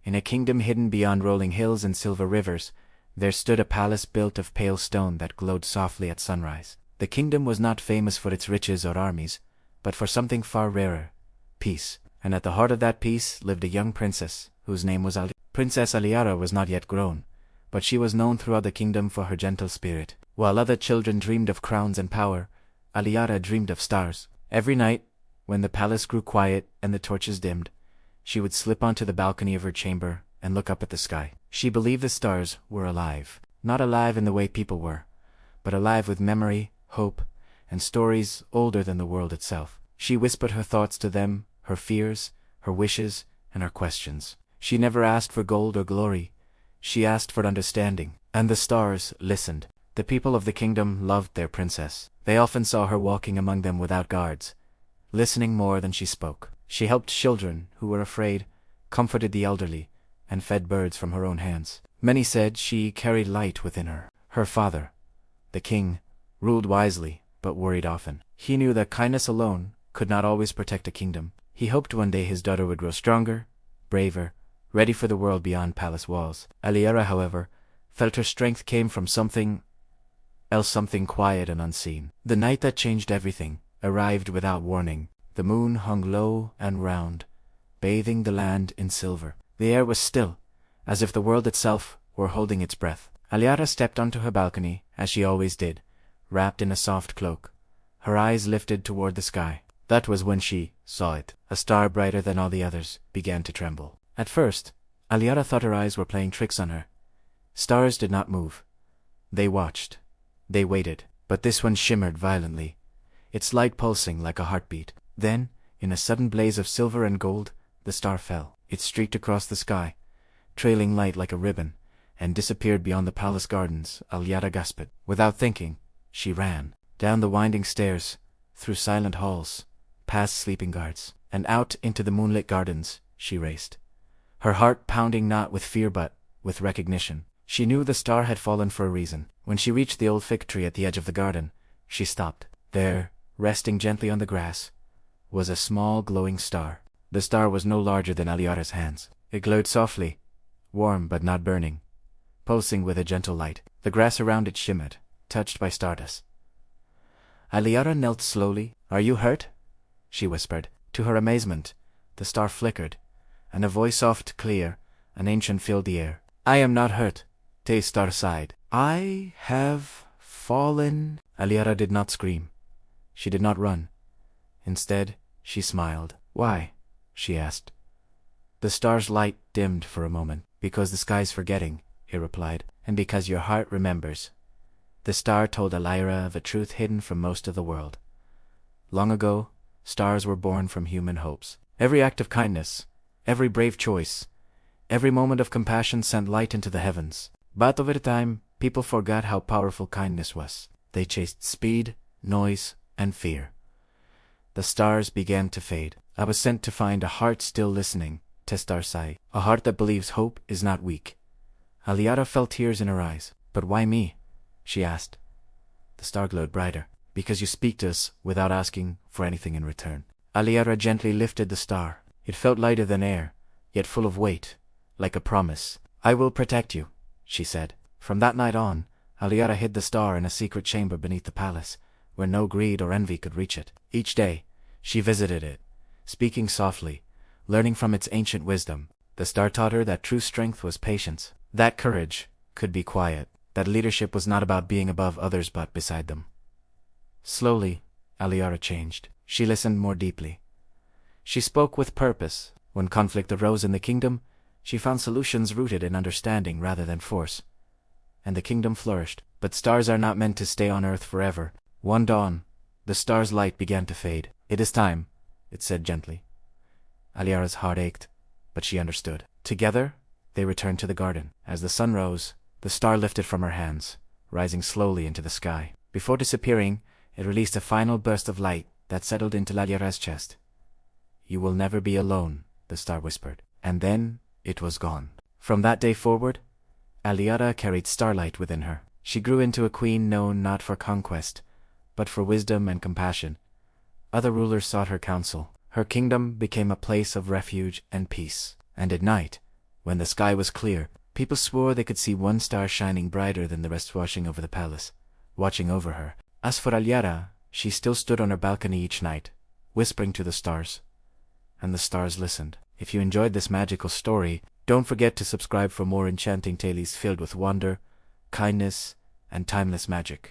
In a kingdom hidden beyond rolling hills and silver rivers, there stood a palace built of pale stone that glowed softly at sunrise. The kingdom was not famous for its riches or armies, but for something far rarer: peace. And at the heart of that peace lived a young princess, whose name was Princess Aliara was not yet grown, but she was known throughout the kingdom for her gentle spirit. While other children dreamed of crowns and power, Aliara dreamed of stars. Every night, when the palace grew quiet and the torches dimmed, she would slip onto the balcony of her chamber and look up at the sky. She believed the stars were alive, not alive in the way people were, but alive with memory, hope, and stories older than the world itself. She whispered her thoughts to them, her fears, her wishes, and her questions. She never asked for gold or glory. She asked for understanding, and the stars listened. The people of the kingdom loved their princess. They often saw her walking among them without guards, listening more than she spoke. She helped children who were afraid, comforted the elderly, and fed birds from her own hands. Many said she carried light within her. Her father, the king, ruled wisely, but worried often. He knew that kindness alone could not always protect a kingdom. He hoped one day his daughter would grow stronger, braver, ready for the world beyond palace walls. Aliara, however, felt her strength came from something else, something quiet and unseen. The night that changed everything arrived without warning. The moon hung low and round, bathing the land in silver. The air was still, as if the world itself were holding its breath. Aliara stepped onto her balcony, as she always did, wrapped in a soft cloak, her eyes lifted toward the sky. That was when she saw it. A star brighter than all the others began to tremble. At first, Aliara thought her eyes were playing tricks on her. Stars did not move. They watched. They waited. But this one shimmered violently, its light pulsing like a heartbeat. Then, in a sudden blaze of silver and gold, the star fell. It streaked across the sky, trailing light like a ribbon, and disappeared beyond the palace gardens. Aliara gasped. Without thinking, she ran. Down the winding stairs, through silent halls, past sleeping guards, and out into the moonlit gardens she raced, her heart pounding not with fear but with recognition. She knew the star had fallen for a reason. When she reached the old fig tree at the edge of the garden, she stopped. There, resting gently on the grass, was a small glowing star. The star was no larger than Aliara's hands. It glowed softly, warm but not burning, pulsing with a gentle light. The grass around it shimmered, touched by stardust. Aliara knelt slowly. "Are you hurt?" she whispered. To her amazement, the star flickered, and a voice soft, clear, and ancient filled the air. "I am not hurt," the star sighed. "I have fallen." Aliara did not scream. She did not run. Instead, she smiled. "Why?" she asked. The star's light dimmed for a moment. "Because the sky's forgetting," he replied, "and because your heart remembers." The star told Aliara of a truth hidden from most of the world. Long ago, stars were born from human hopes. Every act of kindness, every brave choice, every moment of compassion sent light into the heavens. But over time, people forgot how powerful kindness was. They chased speed, noise, and fear. The stars began to fade. I was sent to find a heart still listening, Testar sighed. A heart that believes hope is not weak. Aliara felt tears in her eyes. "But why me?" she asked. The star glowed brighter. "Because you speak to us without asking for anything in return." Aliara gently lifted the star. It felt lighter than air, yet full of weight, like a promise. "I will protect you," she said. From that night on, Aliara hid the star in a secret chamber beneath the palace, where no greed or envy could reach it. Each day, she visited it, speaking softly, learning from its ancient wisdom. The star taught her that true strength was patience, that courage could be quiet, that leadership was not about being above others but beside them. Slowly, Aliara changed. She listened more deeply. She spoke with purpose. When conflict arose in the kingdom, she found solutions rooted in understanding rather than force. And the kingdom flourished. But stars are not meant to stay on earth forever. One dawn, the star's light began to fade. "It is time," it said gently. Aliara's heart ached, but she understood. Together, they returned to the garden. As the sun rose, the star lifted from her hands, rising slowly into the sky. Before disappearing, it released a final burst of light that settled into Aliara's chest. "You will never be alone," the star whispered. And then it was gone. From that day forward, Aliara carried starlight within her. She grew into a queen known not for conquest, but for wisdom and compassion. Other rulers sought her counsel. Her kingdom became a place of refuge and peace. And at night, When the sky was clear, people swore they could see one star shining brighter than the rest watching over the palace, watching over her. As for Alyara, she still stood on her balcony each night, whispering to the stars. And the stars listened. If you enjoyed this magical story, don't forget to subscribe for more enchanting tales filled with wonder, kindness, and timeless magic.